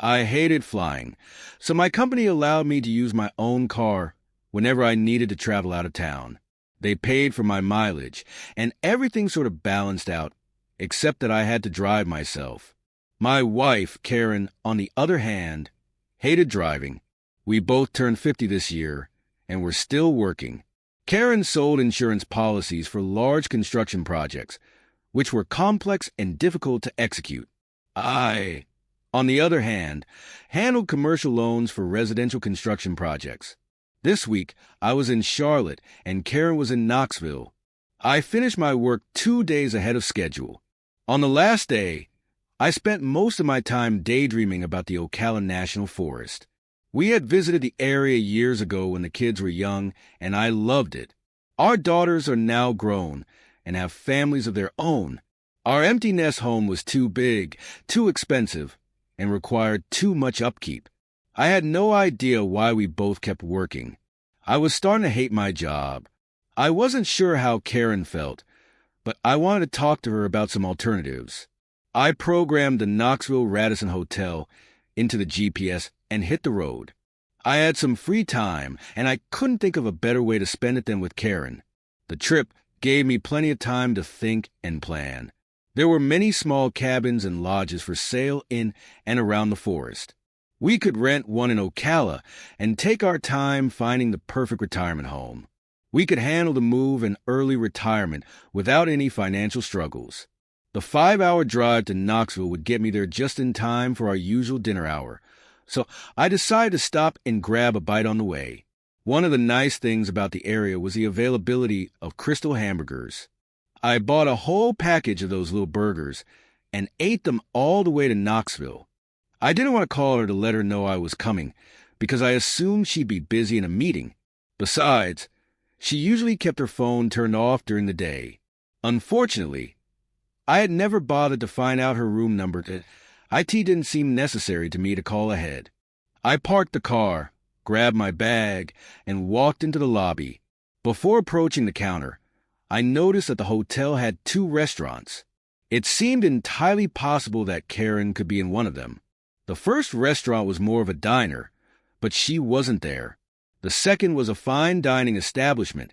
I hated flying, so my company allowed me to use my own car whenever I needed to travel out of town. They paid for my mileage, and everything sort of balanced out, except that I had to drive myself. My wife, Karen, on the other hand, hated driving. We both turned 50 this year, and we're still working. Karen sold insurance policies for large construction projects, which were complex and difficult to execute. I, on the other hand, handled commercial loans for residential construction projects. This week, I was in Charlotte, and Karen was in Knoxville. I finished my work 2 days ahead of schedule. On the last day, I spent most of my time daydreaming about the Ocala National Forest. We had visited the area years ago when the kids were young, and I loved it. Our daughters are now grown and have families of their own. Our empty nest home was too big, too expensive, and required too much upkeep. I had no idea why we both kept working. I was starting to hate my job. I wasn't sure how Karen felt, but I wanted to talk to her about some alternatives. I programmed the Knoxville Radisson Hotel into the GPS and hit the road. I had some free time, and I couldn't think of a better way to spend it than with Karen. The trip gave me plenty of time to think and plan. There were many small cabins and lodges for sale in and around the forest. We could rent one in Ocala and take our time finding the perfect retirement home. We could handle the move and early retirement without any financial struggles. The 5-hour drive to Knoxville would get me there just in time for our usual dinner hour, so I decided to stop and grab a bite on the way. One of the nice things about the area was the availability of Crystal hamburgers. I bought a whole package of those little burgers and ate them all the way to Knoxville. I didn't want to call her to let her know I was coming, because I assumed she'd be busy in a meeting. Besides, she usually kept her phone turned off during the day. Unfortunately, I had never bothered to find out her room number. IT didn't seem necessary to me to call ahead. I parked the car, grabbed my bag, and walked into the lobby. Before approaching the counter, I noticed that the hotel had 2 restaurants. It seemed entirely possible that Karen could be in one of them. The first restaurant was more of a diner, but she wasn't there. The second was a fine dining establishment,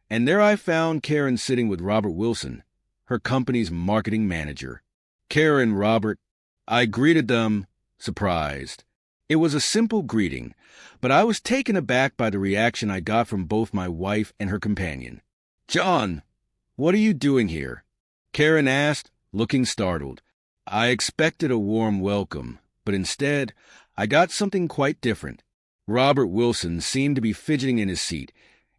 and there I found Karen sitting with Robert Wilson, her company's marketing manager. Karen, Robert, I greeted them, surprised. It was a simple greeting, but I was taken aback by the reaction I got from both my wife and her companion. "John, what are you doing here?" Karen asked, looking startled. I expected a warm welcome, but instead, I got something quite different. Robert Wilson seemed to be fidgeting in his seat,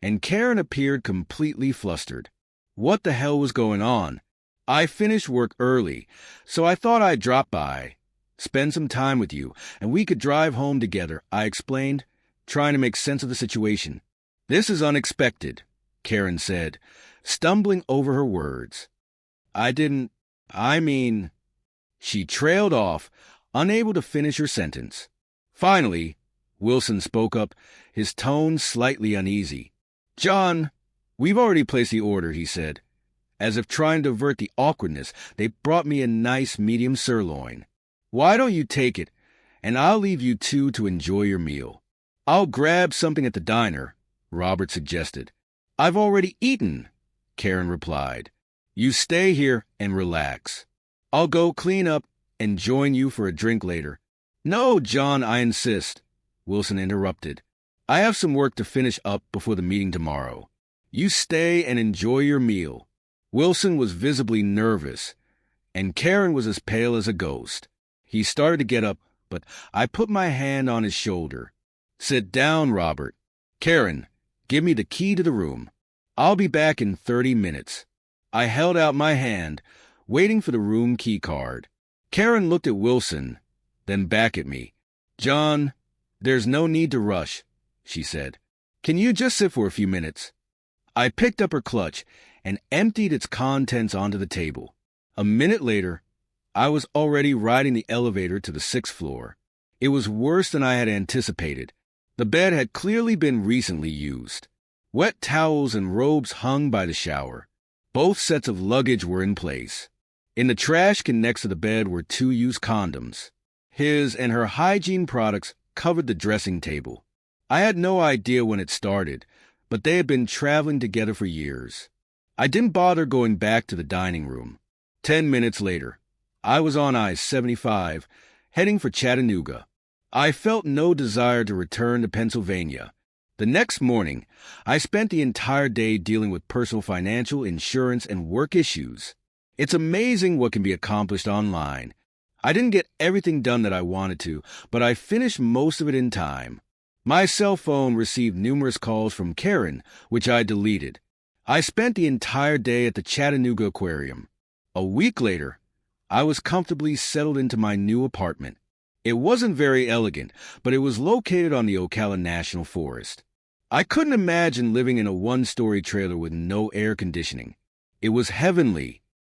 and Karen appeared completely flustered. What the hell was going on? I finished work early, so I thought I'd drop by, spend some time with you, and we could drive home together, I explained, trying to make sense of the situation. "This is unexpected," Karen said, stumbling over her words. She trailed off, unable to finish her sentence. Finally, Wilson spoke up, his tone slightly uneasy. "John, we've already placed the order," he said. As if trying to avert the awkwardness, they brought me a nice medium sirloin. "Why don't you take it, and I'll leave you two to enjoy your meal." "I'll grab something at the diner," Robert suggested. "I've already eaten," Karen replied. "You stay here and relax. I'll go clean up and join you for a drink later." "No, John, I insist," Wilson interrupted. "I have some work to finish up before the meeting tomorrow. You stay and enjoy your meal." Wilson was visibly nervous, and Karen was as pale as a ghost. He started to get up, but I put my hand on his shoulder. "Sit down, Robert. Karen, give me the key to the room. I'll be back in 30 minutes. I held out my hand, waiting for the room key card. Karen looked at Wilson, then back at me. "John, there's no need to rush," she said. "Can you just sit for a few minutes?" I picked up her clutch and emptied its contents onto the table. A minute later, I was already riding the elevator to the 6th floor. It was worse than I had anticipated. The bed had clearly been recently used. Wet towels and robes hung by the shower. Both sets of luggage were in place. In the trash can next to the bed were 2 used condoms. His and her hygiene products covered the dressing table. I had no idea when it started, but they had been traveling together for years. I didn't bother going back to the dining room. 10 minutes later, I was on I-75, heading for Chattanooga. I felt no desire to return to Pennsylvania. The next morning, I spent the entire day dealing with personal financial, insurance, and work issues. It's amazing what can be accomplished online. I didn't get everything done that I wanted to, but I finished most of it in time. My cell phone received numerous calls from Karen, which I deleted. I spent the entire day at the Chattanooga Aquarium. A week later, I was comfortably settled into my new apartment. It wasn't very elegant, but it was located on the Ocala National Forest. I couldn't imagine living in a one-story trailer with no air conditioning. It was heavenly.